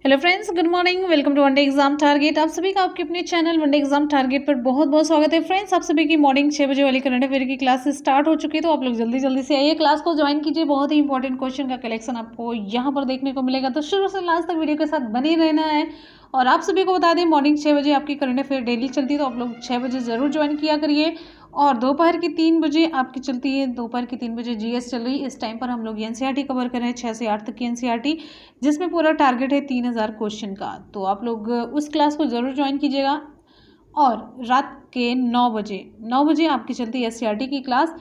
Hello friends, good morning. Welcome to one day exam target. आप सभी का आपके अपने चैनल वनडे एग्जाम टारगेट पर बहुत बहुत स्वागत है। फ्रेंड्स, आप सभी की मॉर्निंग 6 बजे वाली करंट अफेयर की क्लास स्टार्ट हो चुकी है, तो आप लोग जल्दी जल्दी से आइए, क्लास को ज्वाइन कीजिए। बहुत ही इंपॉर्टेंट क्वेश्चन का कलेक्शन आपको यहाँ पर देखने को मिलेगा, तो शुरू से लास्ट तक वीडियो के साथ बने रहना है। और आप सभी को बता दें, मॉर्निंग 6 बजे आपकी करंट अफेयर डेली चलती है, तो आप लोग 6 बजे जरूर ज्वाइन किया करिए। और दोपहर की 3 बजे आपकी चलती है, दोपहर की 3 बजे जीएस चल रही है। इस टाइम पर हम लोग एनसीईआरटी कवर कर रहे हैं, 6 से 8 तक की एनसीईआरटी, जिसमें पूरा टारगेट है 3000 क्वेश्चन का। तो आप लोग उस क्लास को ज़रूर ज्वाइन कीजिएगा। और रात के 9 बजे आपकी चलती है एससीईआरटी की क्लास,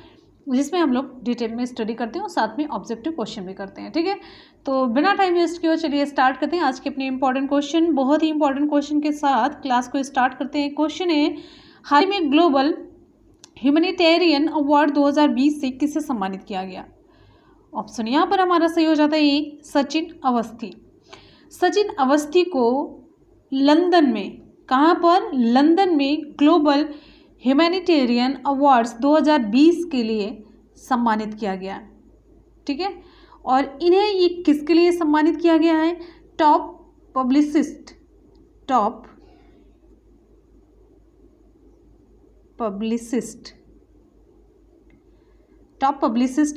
जिसमें हम लोग डिटेल में स्टडी करते हैं और साथ में ऑब्जेक्टिव क्वेश्चन भी करते हैं। ठीक है, तो बिना टाइम वेस्ट किए चलिए स्टार्ट करते हैं आज के अपने इंपॉर्टेंट क्वेश्चन। बहुत ही इंपॉर्टेंट क्वेश्चन के साथ क्लास को स्टार्ट करते हैं। क्वेश्चन है, हाल ही में ग्लोबल ह्यूमैनिटेरियन अवार्ड 2020 से किसे सम्मानित किया गया? ऑप्शन यहाँ पर हमारा सही हो जाता है ए, सचिन अवस्थी। सचिन अवस्थी को लंदन में, कहाँ पर? लंदन में ग्लोबल ह्यूमैनिटेरियन अवार्ड्स 2020 के लिए सम्मानित किया गया। ठीक है, और इन्हें ये किसके लिए सम्मानित किया गया है? टॉप पब्लिसिस्ट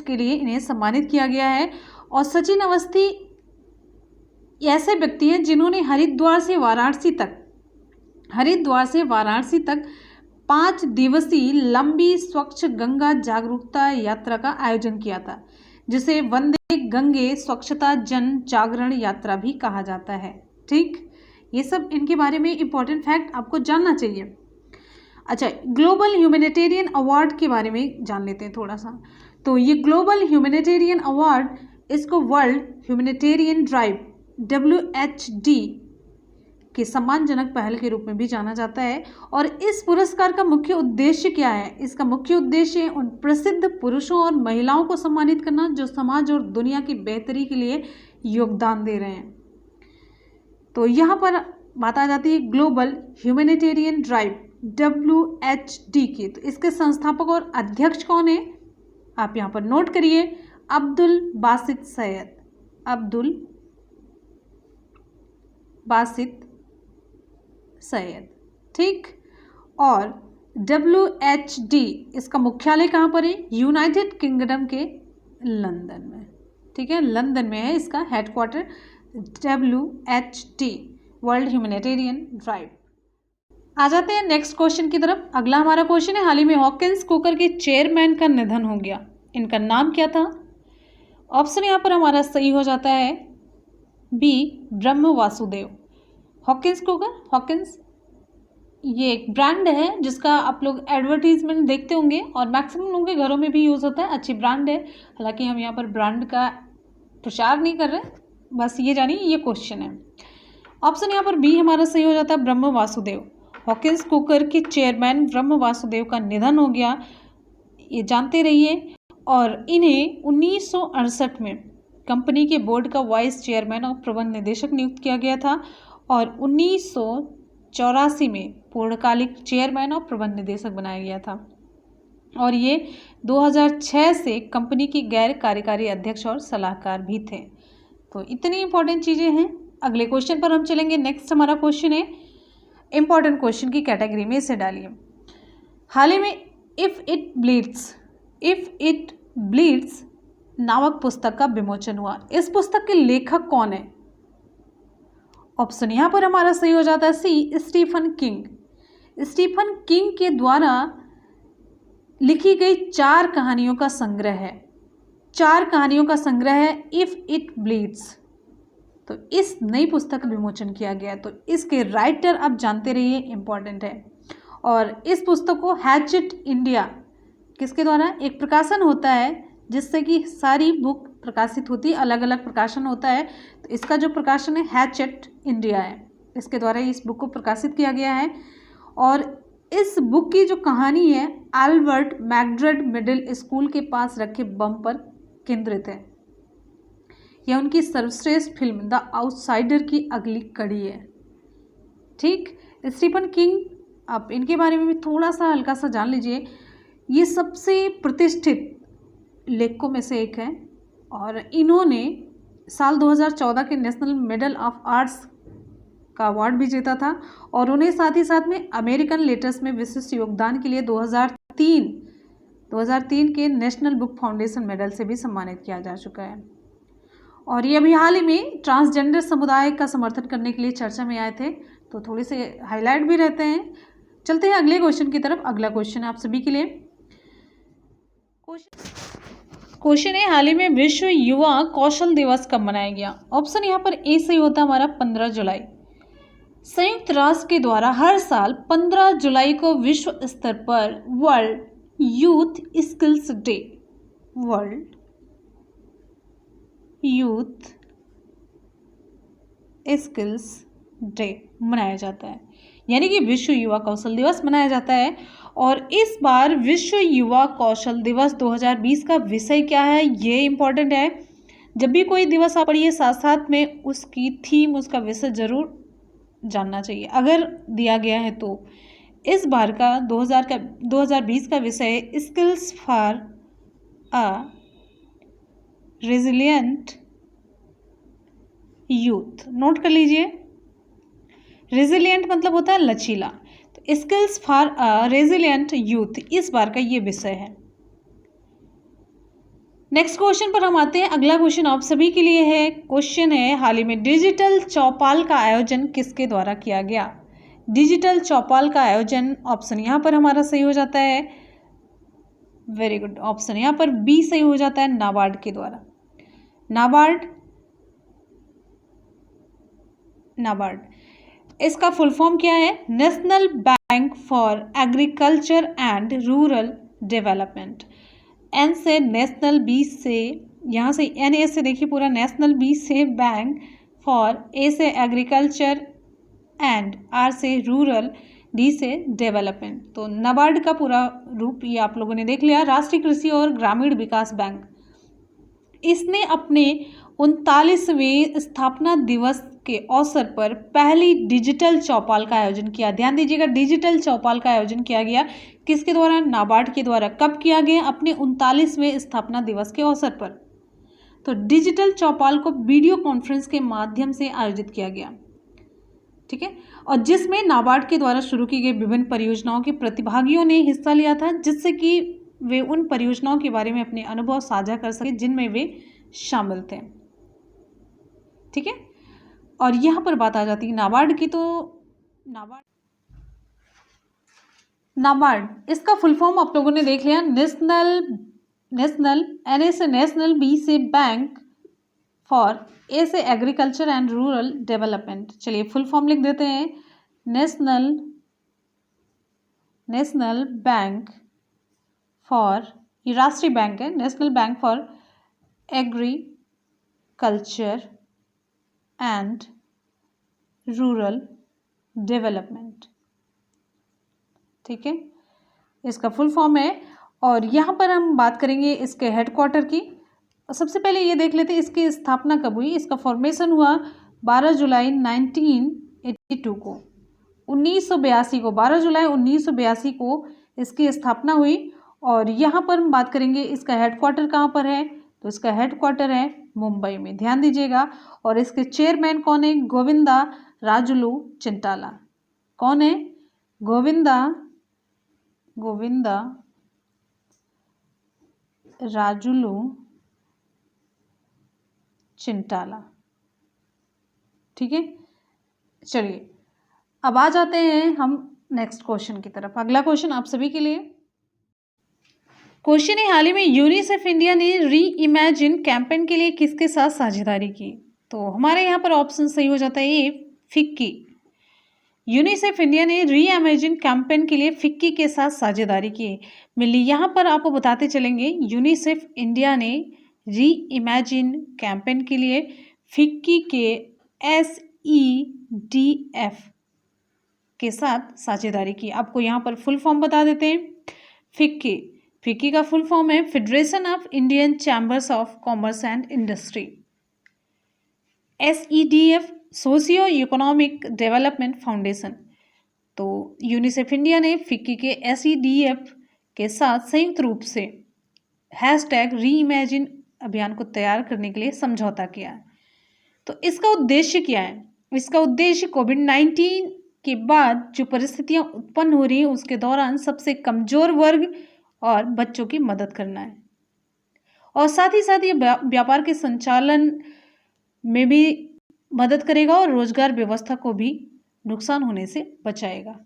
के लिए इन्हें सम्मानित किया गया है। और सचिन अवस्थी ऐसे व्यक्ति हैं जिन्होंने हरिद्वार से वाराणसी तक 5 दिवसीय लंबी स्वच्छ गंगा जागरूकता यात्रा का आयोजन किया था, जिसे वंदे गंगे स्वच्छता जन जागरण यात्रा भी कहा जाता है। ठीक, ये सब इनके बारे में इंपॉर्टेंट फैक्ट आपको जानना चाहिए। अच्छा, ग्लोबल ह्यूमैनिटेरियन अवार्ड के बारे में जान लेते हैं थोड़ा सा। तो ये ग्लोबल ह्यूमैनिटेरियन अवार्ड, इसको वर्ल्ड ह्यूमैनिटेरियन ड्राइव WHD के सम्मानजनक पहल के रूप में भी जाना जाता है। और इस पुरस्कार का मुख्य उद्देश्य क्या है? इसका मुख्य उद्देश्य उन प्रसिद्ध पुरुषों और महिलाओं को सम्मानित करना जो समाज और दुनिया की बेहतरी के लिए योगदान दे रहे हैं। तो यहाँ पर बात आ जाती है ग्लोबल ह्यूमैनिटेरियन ड्राइव WHD की। तो इसके संस्थापक और अध्यक्ष कौन है? आप यहाँ पर नोट करिए, अब्दुल बासित सैयद। ठीक, और WHD इसका मुख्यालय कहाँ पर है? यूनाइटेड किंगडम के लंदन में। ठीक है, लंदन में है इसका headquarter, WHD world humanitarian drive. आ जाते हैं नेक्स्ट क्वेश्चन की तरफ। अगला हमारा क्वेश्चन है, हाल ही में हॉकिंस कुकर के चेयरमैन का निधन हो गया, इनका नाम क्या था? ऑप्शन यहाँ पर हमारा सही हो जाता है बी, ब्रह्म वासुदेव। हॉकिंस ये एक ब्रांड है जिसका आप लोग एडवर्टीजमेंट देखते होंगे और मैक्सिमम लोगों के घरों में भी यूज़ होता है। अच्छी ब्रांड है, हालांकि हम यहाँ पर ब्रांड का प्रचार नहीं कर रहे, बस ये जानिए ये क्वेश्चन है। ऑप्शन यहाँ पर बी हमारा सही हो जाता है, ब्रह्म वासुदेव। हॉकिंस कुकर के चेयरमैन ब्रह्म वासुदेव का निधन हो गया, ये जानते रहिए। और इन्हें 1968 में कंपनी के बोर्ड का वाइस चेयरमैन और प्रबंध निदेशक नियुक्त किया गया था, और 1984 में पूर्णकालिक चेयरमैन और प्रबंध निदेशक बनाया गया था। और ये 2006 से कंपनी के गैर कार्यकारी अध्यक्ष और सलाहकार भी थे। तो इतनी इंपॉर्टेंट चीज़ें हैं। अगले क्वेश्चन पर हम चलेंगे। नेक्स्ट हमारा क्वेश्चन है, इंपॉर्टेंट क्वेश्चन की कैटेगरी में इसे डालिए। हाल ही में इफ इट ब्लीड्स नामक पुस्तक का विमोचन हुआ। इस पुस्तक के लेखक कौन है? ऑप्शन यहाँ पर हमारा सही हो जाता है सी, स्टीफन किंग के द्वारा लिखी गई 4 कहानियों का संग्रह है इफ इट ब्लीड्स। तो इस नई पुस्तक का विमोचन किया गया, तो इसके राइटर आप जानते रहिए, इंपॉर्टेंट है। और इस पुस्तक को हैचेट इंडिया, किसके द्वारा? एक प्रकाशन होता है जिससे कि सारी बुक प्रकाशित होती है, अलग अलग प्रकाशन होता है। तो इसका जो प्रकाशन है हैचेट इंडिया है, इसके द्वारा इस बुक को प्रकाशित किया गया है। और इस बुक की जो कहानी है अल्बर्ट मैकडर्ड मिडिल स्कूल के पास रखे बम पर केंद्रित है। यह उनकी सर्वश्रेष्ठ फिल्म द आउटसाइडर की अगली कड़ी है। ठीक, स्टीफन किंग, आप इनके बारे में भी थोड़ा सा हल्का सा जान लीजिए। ये सबसे प्रतिष्ठित लेखकों में से एक है और इन्होंने साल 2014 के नेशनल मेडल ऑफ आर्ट्स का अवार्ड भी जीता था और उन्हें साथ ही साथ में अमेरिकन लेटर्स में विशिष्ट योगदान के लिए 2003 के नेशनल बुक फाउंडेशन मेडल से भी सम्मानित किया जा चुका है। और ये अभी हाल ही में ट्रांसजेंडर समुदाय का समर्थन करने के लिए चर्चा में आए थे, तो थोड़े से हाईलाइट भी रहते हैं। चलते हैं अगले क्वेश्चन की तरफ। अगला क्वेश्चन है आप सभी के लिए। क्वेश्चन है, हाल ही में विश्व युवा कौशल दिवस कब मनाया गया? ऑप्शन यहाँ पर ए सही होता है हमारा 15 जुलाई। संयुक्त राष्ट्र के द्वारा हर साल 15 जुलाई को विश्व स्तर पर वर्ल्ड यूथ स्किल्स डे मनाया जाता है, यानी कि विश्व युवा कौशल दिवस मनाया जाता है। और इस बार विश्व युवा कौशल दिवस 2020 का विषय क्या है, ये इम्पोर्टेंट है। जब भी कोई दिवस आप पढ़िए साथ साथ में उसकी थीम, उसका विषय जरूर जानना चाहिए अगर दिया गया है तो। इस बार का 2020 का विषय skills for a resilient youth. Note कर लीजिए, रेजिलिएंट मतलब होता है लचीला, तो skills for a resilient youth इस बार का ये विषय है। नेक्स्ट क्वेश्चन पर हम आते हैं। अगला क्वेश्चन आप सभी के लिए है। क्वेश्चन है, हाल ही में डिजिटल चौपाल का आयोजन किसके द्वारा किया गया? डिजिटल चौपाल का आयोजन, ऑप्शन यहाँ पर हमारा सही हो जाता है, वेरी गुड, ऑप्शन यहाँ पर बी सही हो जाता है, नाबार्ड के द्वारा। नाबार्ड इसका फुल फॉर्म क्या है? National bank for agriculture and rural development. N से नेशनल, बी से यहाँ से एन ए से देखिए पूरा नेशनल, बी से बैंक, फॉर ए से एग्रीकल्चर एंड आर से रूरल, डी से डेवलपमेंट। तो नाबार्ड का पूरा रूप ये आप लोगों ने देख लिया, राष्ट्रीय कृषि और ग्रामीण विकास बैंक। इसने अपने 39वें स्थापना दिवस के अवसर पर पहली डिजिटल चौपाल का आयोजन किया। ध्यान दीजिएगा, डिजिटल चौपाल का आयोजन किया गया किसके द्वारा? नाबार्ड के द्वारा। कब किया गया? अपने 39वें स्थापना दिवस के अवसर पर। तो डिजिटल चौपाल को वीडियो कॉन्फ्रेंस के माध्यम से आयोजित किया गया, ठीक है, और जिसमें नाबार्ड के द्वारा शुरू की गई विभिन्न परियोजनाओं के प्रतिभागियों ने हिस्सा लिया था, जिससे कि वे उन परियोजनाओं के बारे में अपने अनुभव साझा कर सके जिनमें वे शामिल थे, ठीक है। और यहाँ पर बात आ जाती है नाबार्ड की, तो नाबार्ड इसका फुल फॉर्म आप लोगों ने देख लिया, नेशनल, एन ए से नेशनल, बी से बैंक, फॉर ए से एग्रीकल्चर एंड रूरल डेवलपमेंट। चलिए फुल फॉर्म लिख देते हैं, नेशनल बैंक फॉर, ये राष्ट्रीय बैंक है, national bank for agriculture and rural development, ठीक है, इसका फुल फॉर्म है। और यहाँ पर हम बात करेंगे इसके हेडक्वार्टर की। सबसे पहले ये देख लेते हैं इसकी स्थापना कब हुई। इसका फॉर्मेशन हुआ 12 जुलाई 1982 को, 1982 को, 12 जुलाई 1982 को इसकी स्थापना हुई। और यहाँ पर हम बात करेंगे इसका हेडक्वार्टर कहाँ पर है, तो इसका हेडक्वार्टर है मुंबई में, ध्यान दीजिएगा। और इसके चेयरमैन कौन है? गोविंदा राजुलू चिंटाला। कौन है? गोविंदा राजुलू चिंटाला, ठीक है। चलिए अब आ जाते हैं हम नेक्स्ट क्वेश्चन की तरफ। अगला क्वेश्चन आप सभी के लिए। क्वेश्चन है, हाल ही में यूनिसेफ इंडिया ने री इमेजिन कैंपेन के लिए किसके साथ साझेदारी की? तो हमारे यहाँ पर ऑप्शन सही हो जाता है ए, फिक्की। यूनिसेफ इंडिया ने री इमेजिन कैंपेन के लिए फिक्की के साथ साझेदारी की। मिली यहाँ पर आपको बताते चलेंगे, यूनिसेफ इंडिया ने री इमेजिन कैंपेन के लिए फिक्की के SEDF के साथ साझेदारी की। आपको यहाँ पर फुल फॉर्म बता देते हैं। फिक्की का फुल फॉर्म है federation of Indian chambers of commerce and industry. SEDF socio economic development foundation. तो यूनिसेफ इंडिया ने फिक्की के SEDF के साथ संयुक्त रूप से #री इमेजिन अभियान को तैयार करने के लिए समझौता किया है। तो इसका उद्देश्य क्या है? इसका उद्देश्य कोविड-19 के बाद जो परिस्थितियां उत्पन्न हो रही हैं उसके दौरान सबसे कमजोर वर्ग और बच्चों की मदद करना है, और साथ ही साथ ये व्यापार के संचालन में भी मदद करेगा और रोजगार व्यवस्था को भी नुकसान होने से बचाएगा।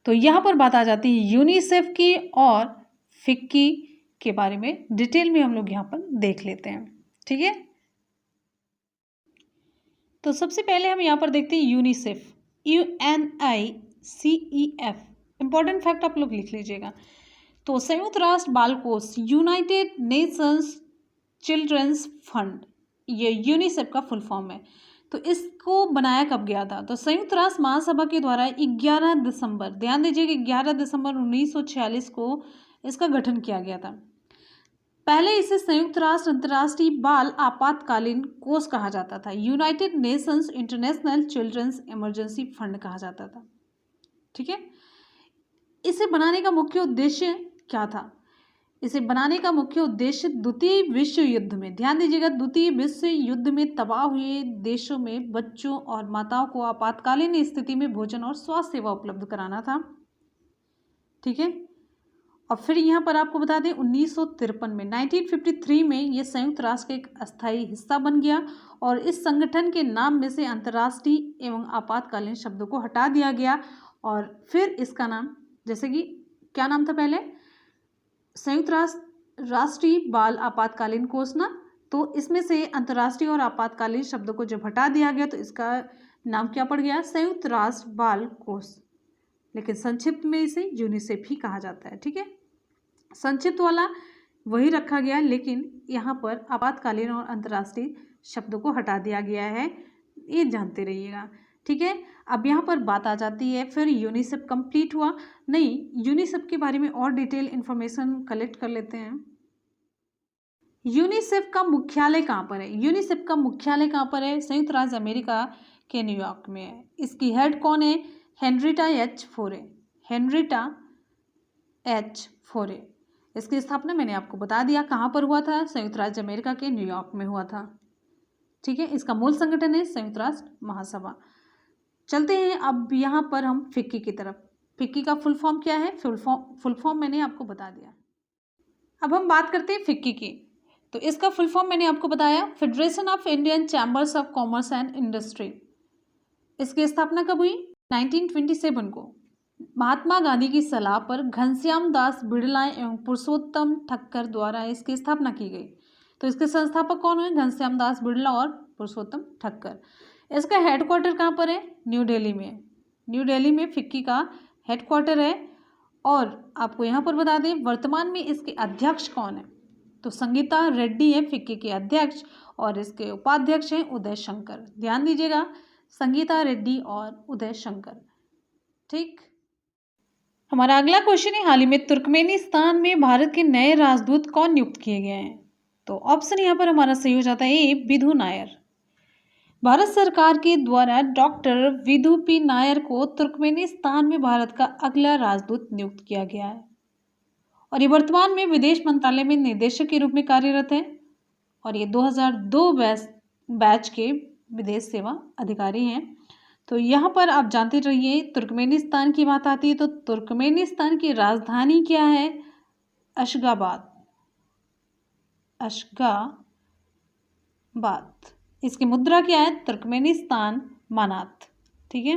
तो यहाँ पर बात आ जाती है यूनिसेफ की और फिक्की के बारे में। डिटेल में हम लोग यहाँ पर देख लेते हैं, ठीक है। तो सबसे पहले हम यहाँ पर देखते हैं यूनिसेफ, UNICEF। इंपॉर्टेंट फैक्ट आप लोग लिख लीजिएगा। तो संयुक्त राष्ट्र बाल कोष, यूनाइटेड नेशंस चिल्ड्रंस फंड, ये यूनिसेफ का फुल फॉर्म है। तो इसको बनाया कब गया था? तो संयुक्त राष्ट्र महासभा के द्वारा 11 दिसंबर, ध्यान दीजिए 11 दिसंबर 1946 को इसका गठन किया गया था। पहले इसे संयुक्त राष्ट्र अंतर्राष्ट्रीय बाल आपातकालीन कोष कहा जाता था, United Nations International Children's Emergency Fund कहा जाता था, ठीक है। इसे बनाने का मुख्य उद्देश्य क्या था? इसे बनाने का मुख्य उद्देश्य द्वितीय विश्व युद्ध में, ध्यान दीजिएगा, द्वितीय विश्व युद्ध में तबाह हुए देशों में बच्चों और माताओं को आपातकालीन स्थिति में भोजन और स्वास्थ्य सेवा उपलब्ध कराना था, ठीक है। और फिर यहाँ पर आपको बता दें 1953 में 1953 में यह संयुक्त राष्ट्र का एक अस्थायी हिस्सा बन गया और इस संगठन के नाम में से अंतर्राष्ट्रीय एवं आपातकालीन शब्दों को हटा दिया गया और फिर इसका नाम, जैसे कि क्या नाम था पहले, संयुक्त राष्ट्र राष्ट्रीय बाल आपातकालीन कोष ना, तो इसमें से अंतर्राष्ट्रीय और आपातकालीन शब्दों को जब हटा दिया गया तो इसका नाम क्या पड़ गया? संयुक्त राष्ट्र बाल कोष, लेकिन संक्षिप्त में इसे यूनिसेफ ही कहा जाता है, ठीक है। संक्षिप्त वाला वही रखा गया, लेकिन यहाँ पर आपातकालीन और अंतर्राष्ट्रीय शब्दों को हटा दिया गया है, ये जानते रहिएगा, ठीक है। अब यहाँ पर बात आ जाती है फिर यूनिसेफ कंप्लीट हुआ नहीं, यूनिसेफ के बारे में और डिटेल इंफॉर्मेशन कलेक्ट कर लेते हैं। यूनिसेफ का मुख्यालय कहाँ पर है? यूनिसेफ का मुख्यालय कहाँ पर है? संयुक्त राज्य अमेरिका के न्यूयॉर्क में है। इसकी हेड कौन है? हेनरिटा एच फोरे, हेनरिटा एच फोरे। इसकी स्थापना मैंने आपको बता दिया कहाँ पर हुआ था, संयुक्त राज्य अमेरिका के न्यूयॉर्क में हुआ था, ठीक है। इसका मूल संगठन है संयुक्त राष्ट्र महासभा। चलते हैं अब यहाँ पर हम फिक्की की तरफ। फिक्की का फुल फॉर्म क्या है? फुल फॉर्म मैंने आपको बता दिया। अब हम बात करते हैं फिक्की की। तो इसका फुल फॉर्म मैंने आपको बताया, federation of Indian chambers of commerce and industry. इसकी स्थापना कब हुई? 1927 को महात्मा गांधी की सलाह पर घनश्याम दास बिड़ला एवं पुरुषोत्तम ठक्कर द्वारा इसकी स्थापना की गई। तो इसके संस्थापक कौन हुए? घनश्याम दास बिड़ला और पुरुषोत्तम ठक्कर। इसका हेडक्वार्टर कहाँ पर है? न्यू दिल्ली में। न्यू दिल्ली में फिक्की का हेडक्वार्टर है। और आपको यहाँ पर बता दें वर्तमान में इसके अध्यक्ष कौन है? तो संगीता रेड्डी है फिक्की के अध्यक्ष और इसके उपाध्यक्ष हैं उदय शंकर। ध्यान दीजिएगा, संगीता रेड्डी और उदय शंकर, ठीक। हमारा अगला क्वेश्चन है, हाल ही में तुर्कमेनिस्तान में भारत के नए राजदूत कौन नियुक्त किए गए हैं? तो ऑप्शन यहाँ पर हमारा सही हो जाता है ए, विधु नायर। भारत सरकार के द्वारा डॉक्टर विधु पी नायर को तुर्कमेनिस्तान में भारत का अगला राजदूत नियुक्त किया गया है और ये वर्तमान में विदेश मंत्रालय में निदेशक के रूप में कार्यरत है और ये 2002 बैच के विदेश सेवा अधिकारी हैं। तो यहाँ पर आप जानते रहिए तुर्कमेनिस्तान की बात आती है तो तुर्कमेनिस्तान की राजधानी क्या है? Ashgabat, Ashgabat. इसकी मुद्रा क्या है? तुर्कमेनिस्तान मानात, ठीक है।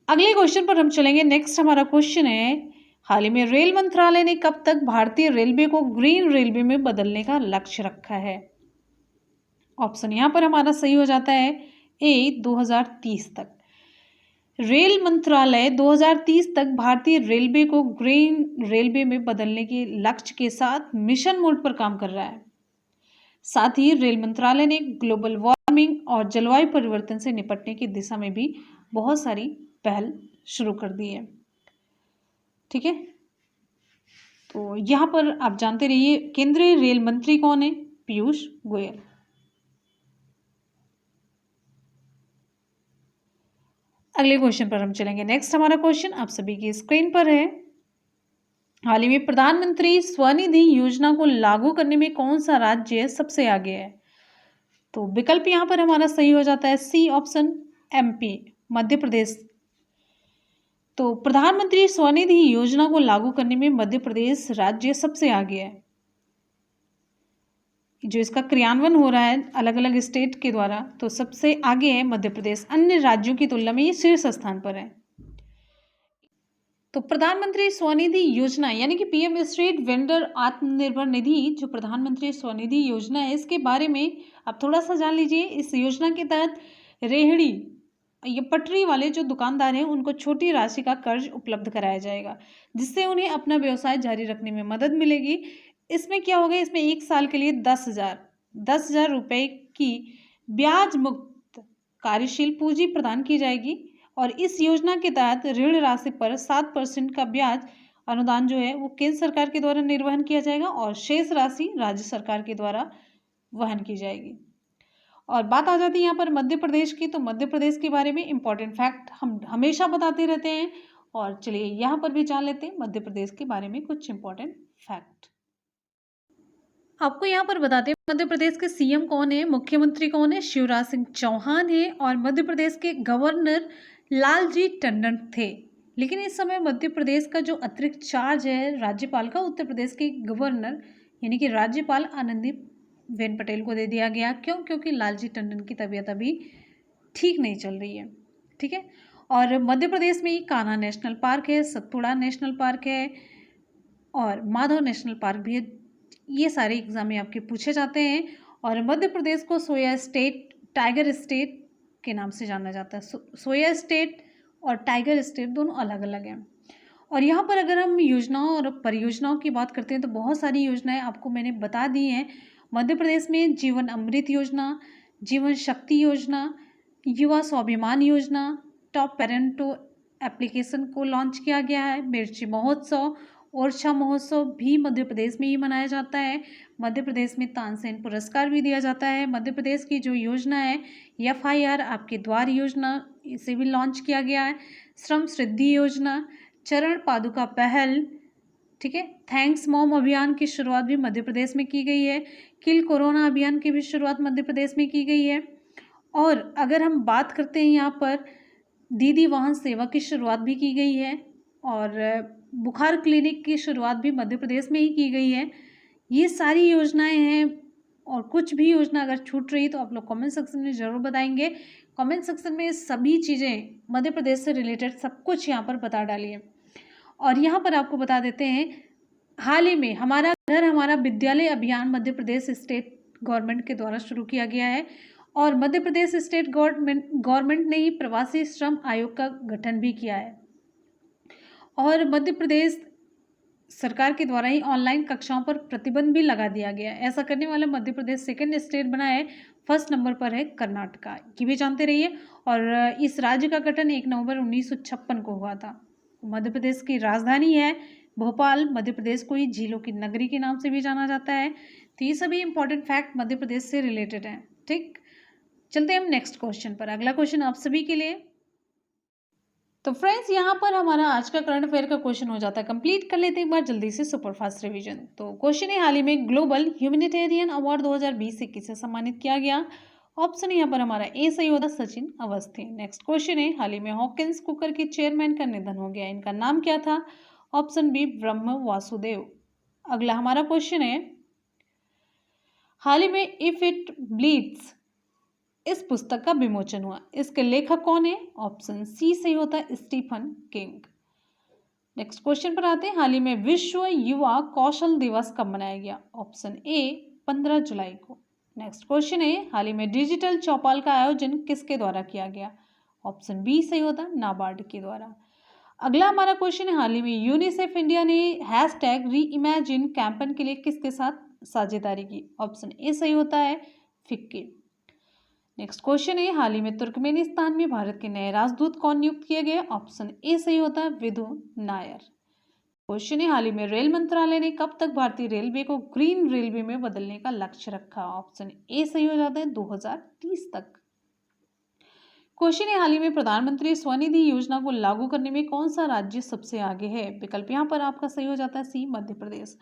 अगले क्वेश्चन पर हम चलेंगे। नेक्स्ट हमारा क्वेश्चन है, हाल ही में रेल मंत्रालय ने कब तक भारतीय रेलवे को ग्रीन रेलवे में बदलने का लक्ष्य रखा है? ऑप्शन यहाँ पर हमारा सही हो जाता है ए, 2030 तक। रेल मंत्रालय 2030 तक भारतीय रेलवे को ग्रीन रेलवे में बदलने के लक्ष्य के साथ मिशन मोड पर काम कर रहा है। साथ ही रेल मंत्रालय ने ग्लोबल वार्मिंग और जलवायु परिवर्तन से निपटने की दिशा में भी बहुत सारी पहल शुरू कर दी है, ठीक है। तो यहाँ पर आप जानते रहिए केंद्रीय रेल मंत्री कौन है? पीयूष गोयल। अगले क्वेश्चन पर हम चलेंगे। नेक्स्ट हमारा क्वेश्चन आप सभी की स्क्रीन पर है, हाल ही में प्रधानमंत्री स्वनिधि योजना को लागू करने में कौन सा राज्य सबसे आगे है? तो विकल्प यहाँ पर हमारा सही हो जाता है C option MP, Madhya Pradesh. तो प्रधानमंत्री स्वनिधि योजना को लागू करने में मध्य प्रदेश राज्य सबसे आगे है। जो इसका क्रियान्वयन हो रहा है अलग अलग स्टेट के द्वारा, तो सबसे आगे है मध्य प्रदेश। अन्य राज्यों की तुलना में ये शीर्ष स्थान पर है। तो प्रधानमंत्री स्वनिधि योजना यानी कि PM street vendor Atmanirbhar Nidhi, जो प्रधानमंत्री स्वनिधि योजना है, इसके बारे में आप थोड़ा सा जान लीजिए। इस योजना के तहत रेहड़ी ये पटरी वाले जो दुकानदार हैं उनको छोटी राशि का कर्ज उपलब्ध कराया जाएगा, जिससे उन्हें अपना व्यवसाय जारी रखने में मदद मिलेगी। इसमें क्या होगा, इसमें 1 साल के लिए 10,000 रुपये की ब्याज मुक्त कार्यशील पूंजी प्रदान की जाएगी। और इस योजना के तहत ऋण राशि पर 7% का ब्याज अनुदान जो है वो केंद्र सरकार के द्वारा निर्वहन किया जाएगा और शेष राशि राज्य सरकार के द्वारा वहन की जाएगी। और बात आ जाती है यहाँ पर मध्य प्रदेश की। तो मध्य प्रदेश के बारे में इंपॉर्टेंट फैक्ट हम हमेशा बताते रहते हैं, और चलिए यहाँ पर भी जान लेते हैं मध्य प्रदेश के बारे में कुछ इंपॉर्टेंट फैक्ट। आपको यहाँ पर बताते हैं मध्य प्रदेश के सीएम कौन है, मुख्यमंत्री कौन है, शिवराज सिंह चौहान है। और मध्य प्रदेश के गवर्नर लालजी टंडन थे। लेकिन इस समय मध्य प्रदेश का जो अतिरिक्त चार्ज है राज्यपाल का, उत्तर प्रदेश के गवर्नर यानी कि राज्यपाल आनंदीबेन पटेल को दे दिया गया। क्यों? क्योंकि लालजी टंडन की तबीयत अभी ठीक नहीं चल रही है। ठीक है। और मध्य प्रदेश में ही कान्हा नेशनल पार्क है, सतपुड़ा नेशनल पार्क है और माधव नेशनल पार्क भी है। ये सारे एग्जाम में आपके पूछे जाते हैं। और मध्य प्रदेश को सोया स्टेट, टाइगर स्टेट के नाम से जाना जाता है। सोया स्टेट और टाइगर स्टेट दोनों अलग अलग हैं। और यहाँ पर अगर हम योजनाओं और परियोजनाओं की बात करते हैं तो बहुत सारी योजनाएं आपको मैंने बता दी हैं। मध्य प्रदेश में जीवन अमृत योजना, जीवन शक्ति योजना, युवा स्वाभिमान योजना, टॉप पेरेंटो एप्लीकेशन को लॉन्च किया गया है। मिर्ची महोत्सव, ओरछा महोत्सव भी मध्य प्रदेश में ही मनाया जाता है। मध्य प्रदेश में तानसेन पुरस्कार भी दिया जाता है। मध्य प्रदेश की जो योजना है FIR आपके द्वार योजना, इसे भी लॉन्च किया गया है। श्रम सिद्धि योजना, चरण पादुका पहल, ठीक है। थैंक्स मॉम अभियान की शुरुआत भी मध्य प्रदेश में की गई है। किल कोरोना अभियान की भी शुरुआत मध्य प्रदेश में की गई है। और अगर हम बात करते हैं यहाँ पर दीदी वाहन सेवा की शुरुआत भी की गई है और बुखार क्लिनिक की शुरुआत भी मध्य प्रदेश में ही की गई है। ये सारी योजनाएं हैं। और कुछ भी योजना अगर छूट रही तो आप लोग कमेंट सेक्शन में ज़रूर बताएंगे। कमेंट सेक्शन में सभी चीज़ें मध्य प्रदेश से रिलेटेड सब कुछ यहाँ पर बता डालिए। और यहाँ पर आपको बता देते हैं, हाल ही में हमारा घर हमारा विद्यालय अभियान मध्य प्रदेश स्टेट गवर्नमेंट के द्वारा शुरू किया गया है। और मध्य प्रदेश स्टेट गवर्नमेंट ने ही प्रवासी श्रम आयोग का गठन भी किया है। और मध्य प्रदेश सरकार के द्वारा ही ऑनलाइन कक्षाओं पर प्रतिबंध भी लगा दिया गया। ऐसा करने वाला मध्य प्रदेश सेकंड स्टेट बना है। फर्स्ट नंबर पर है कर्नाटका, ये भी जानते रहिए। और इस राज्य का गठन 1 नवंबर 1956 को हुआ था। मध्य प्रदेश की राजधानी है भोपाल। मध्य प्रदेश को ही झीलों की नगरी के नाम से भी जाना जाता है। तो ये सभी इंपॉर्टेंट फैक्ट मध्य प्रदेश से रिलेटेड हैं। ठीक, चलते हैं हम नेक्स्ट क्वेश्चन पर। अगला क्वेश्चन आप सभी के लिए। तो फ्रेंड्स यहाँ पर हमारा आज का करंट अफेयर का क्वेश्चन हो जाता है कंप्लीट। कर लेते हैं एक बार जल्दी से सुपरफास्ट रिवीजन। तो क्वेश्चन है, हाल ही में ग्लोबल ह्यूमैनिटेरियन अवार्ड 2020 से किसे सम्मानित किया गया? ऑप्शन यहाँ पर हमारा ए सही होता सचिन अवस्थी। नेक्स्ट क्वेश्चन है, हाल ही में हॉकिंस कुकर के चेयरमैन का निधन हो गया, इनका नाम क्या था? ऑप्शन बी ब्रह्म वासुदेव। अगला हमारा क्वेश्चन है, हाल ही में इफ इट ब्लीड्स इस पुस्तक का विमोचन हुआ, इसके लेखक कौन है? ऑप्शन सी सही होता है स्टीफन किंग। नेक्स्ट क्वेश्चन पर आते हैं, हाल ही में विश्व युवा कौशल दिवस कब मनाया गया? ऑप्शन ए 15 जुलाई को। नेक्स्ट क्वेश्चन है, हाल ही में डिजिटल चौपाल का आयोजन किसके द्वारा किया गया? ऑप्शन बी सही होता है नाबार्ड के द्वारा। अगला हमारा क्वेश्चन है, हाल ही में यूनिसेफ इंडिया ने #रीइमेजिन कैंपेन के लिए किसके साथ साझेदारी की? ऑप्शन ए सही होता है फिक्की। नेक्स्ट क्वेश्चन है, हाल ही में तुर्कमेनिस्तान में भारत के नए राजदूत कौन नियुक्त किए गए? ऑप्शन ए सही होता है विधु नायर। क्वेश्चन है, हाल ही में रेल मंत्रालय ने कब तक भारतीय रेलवे को ग्रीन रेलवे में बदलने का लक्ष्य रखा? ऑप्शन ए सही हो जाता है 2030 तक। क्वेश्चन है, हाल ही में प्रधानमंत्री स्वनिधि योजना को लागू करने में कौन सा राज्य सबसे आगे है? विकल्प यहाँ पर आपका सही हो जाता है सी मध्य प्रदेश।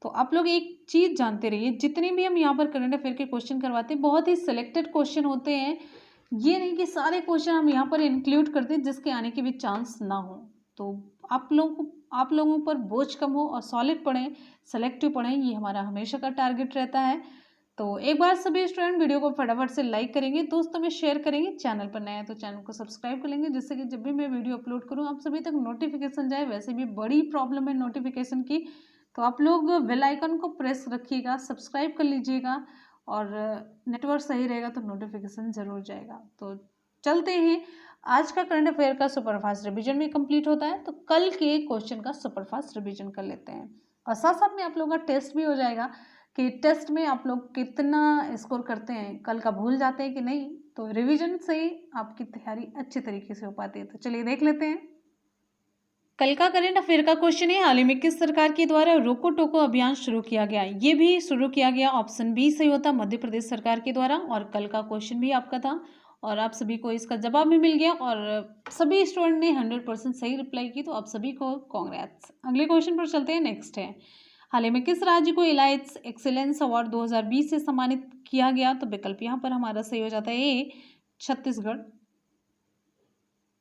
तो आप लोग एक चीज़ जानते रहिए, जितने भी हम यहाँ पर करंट अफेयर के क्वेश्चन करवाते हैं बहुत ही सिलेक्टेड क्वेश्चन होते हैं। ये नहीं कि सारे क्वेश्चन हम यहाँ पर इंक्लूड करते हैं जिसके आने के भी चांस ना हो। तो आप लोगों पर बोझ कम हो और सॉलिड पढ़ें, सेलेक्टिव पढ़ें, ये हमारा हमेशा का टारगेट रहता है। तो एक बार सभी स्टूडेंट वीडियो को फटाफट से लाइक करेंगे, दोस्तों में शेयर करेंगे, चैनल पर नया है तो चैनल को सब्सक्राइब कर लेंगे, जिससे कि जब भी मैं वीडियो अपलोड करूँ आप सभी तक नोटिफिकेशन जाए। वैसे भी बड़ी प्रॉब्लम है नोटिफिकेशन की, तो आप लोग बेल आइकन को प्रेस रखिएगा, सब्सक्राइब कर लीजिएगा, और नेटवर्क सही रहेगा तो नोटिफिकेशन ज़रूर जाएगा। तो चलते हैं, आज का करंट अफेयर का सुपरफास्ट रिवीजन भी कंप्लीट होता है, तो कल के क्वेश्चन का सुपरफास्ट रिवीजन कर लेते हैं, और साथ साथ में आप लोगों का टेस्ट भी हो जाएगा कि टेस्ट में आप लोग कितना स्कोर करते हैं, कल का भूल जाते हैं कि नहीं। तो रिवीजन से आपकी तैयारी अच्छे तरीके से हो पाती है। तो चलिए देख लेते हैं। कल का करंट अफेयर का क्वेश्चन है, हाल ही में किस सरकार के द्वारा रोको टोको अभियान शुरू किया गया। ये भी शुरू किया गया, ऑप्शन बी सही होता, मध्य प्रदेश सरकार के द्वारा। और कल का क्वेश्चन भी आपका था और आप सभी को इसका जवाब भी मिल गया, और सभी स्टूडेंट ने 100% सही रिप्लाई की, तो आप सभी को कांग्रेट्स। अगले क्वेश्चन पर चलते हैं। नेक्स्ट है, हाल ही में किस राज्य को इलाइट्स एक्सीलेंस अवार्ड 2020 से सम्मानित किया गया। तो विकल्प यहाँ पर हमारा सही हो जाता है ए, छत्तीसगढ़।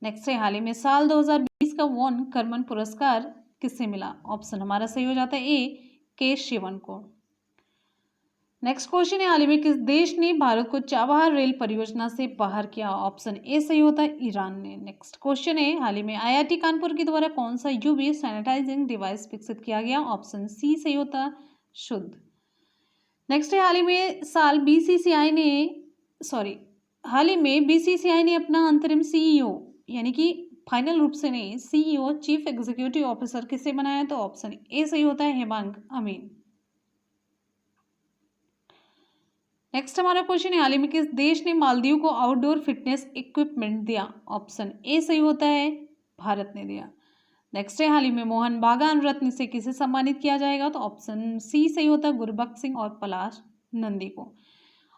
नेक्स्ट है, हाल ही में साल 2020 का वन कर्मन पुरस्कार किससे मिला। ऑप्शन हमारा सही हो जाता है ए, के शिवन को। नेक्स्ट क्वेश्चन है, हाल ही में किस देश ने भारत को चाबहार रेल परियोजना से बाहर किया। ऑप्शन ए सही होता है, ईरान ने। नेक्स्ट क्वेश्चन है, हाल ही में IIT कानपुर के द्वारा कौन सा यूवी सैनिटाइजिंग डिवाइस विकसित किया गया। ऑप्शन सी सही होता है, शुद्ध। नेक्स्ट है, हाल ही में BCCI ने अपना अंतरिम CEO यानी कि फाइनल रूप से नहीं, CEO चीफ एग्जीक्यूटिव ऑफिसर किसे बनाया। तो ऑप्शन ए सही होता है, हेमांग अमीन। नेक्स्ट हमारा क्वेश्चन है, हाल ही में किस देश ने मालदीव को आउटडोर फिटनेस इक्विपमेंट दिया। ऑप्शन ए सही होता है, भारत ने दिया। नेक्स्ट है, हाल ही में मोहन बागान रत्न से किसे सम्मानित किया जाएगा। तो ऑप्शन सी सही होता है, गुरबख्श सिंह और पलाश नंदी को।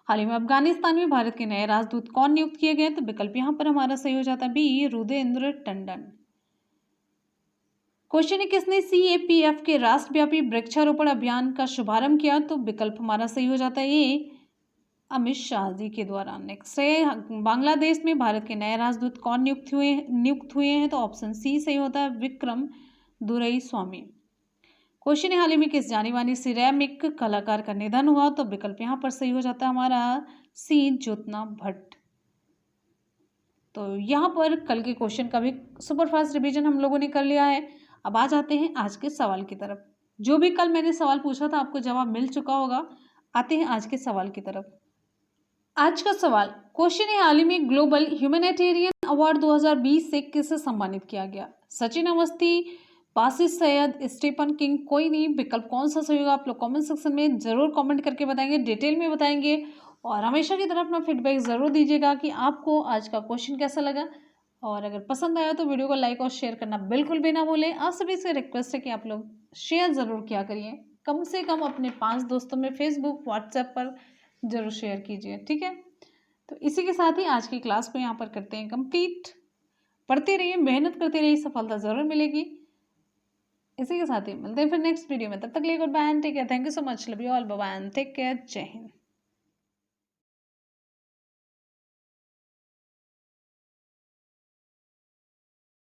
हाल ही में अफगानिस्तान में भारत के नए राजदूत कौन नियुक्त किए गए। तो विकल्प यहाँ पर हमारा सही हो जाता है बी, रुदेंद्र टंडन। क्वेश्चन है, किसने CAPF के राष्ट्रव्यापी वृक्षारोपण अभियान का शुभारंभ किया। तो विकल्प हमारा सही हो जाता है ये, अमित शाह जी के द्वारा। नेक्स्ट है, बांग्लादेश में भारत के नए राजदूत कौन नियुक्त हुए हैं। तो ऑप्शन सी सही होता है, विक्रम दुरई स्वामी। क्वेश्चन है, हाल ही में किस जानी मानी सिरेमिक कलाकार का निधन हुआ। तो विकल्प यहाँ पर सही हो जाता है हमारा सी, ज्योत्ना भट्ट। तो यहाँ पर कल के क्वेश्चन का भी सुपरफास्ट रिवीजन हम लोगों ने कर लिया है। अब आ जाते हैं आज के सवाल की तरफ। जो भी कल मैंने सवाल पूछा था आपको जवाब मिल चुका होगा। आते हैं आज के सवाल की तरफ। आज का सवाल क्वेश्चन है, हाल ही में ग्लोबल ह्यूमैनिटेरियन अवार्ड 2020 से किसे सम्मानित किया गया। सचिन अवस्थी, बासित सैयद, स्टीफन किंग, कोई नहीं। विकल्प कौन सा सही होगा आप लोग कमेंट सेक्शन में जरूर कमेंट करके बताएंगे, डिटेल में बताएंगे, और हमेशा की तरह अपना फीडबैक जरूर दीजिएगा कि आपको आज का क्वेश्चन कैसा लगा। और अगर पसंद आया तो वीडियो को लाइक और शेयर करना बिल्कुल भी ना भूलें। आप सभी से रिक्वेस्ट है कि आप लोग शेयर ज़रूर किया करिए, कम से कम अपने 5 दोस्तों में फेसबुक व्हाट्सएप पर जरूर शेयर कीजिए, ठीक है। तो इसी के साथ ही आज की क्लास को यहाँ पर करते हैं कंप्लीट। पढ़ते रहिए, मेहनत करते रहिए, सफलता ज़रूर मिलेगी। इसी के साथ ही मिलते हैं फिर नेक्स्ट वीडियो में। तब तक लिए good bye and take care. Thank you so much, love you all, bye bye and take care. जय हिंद।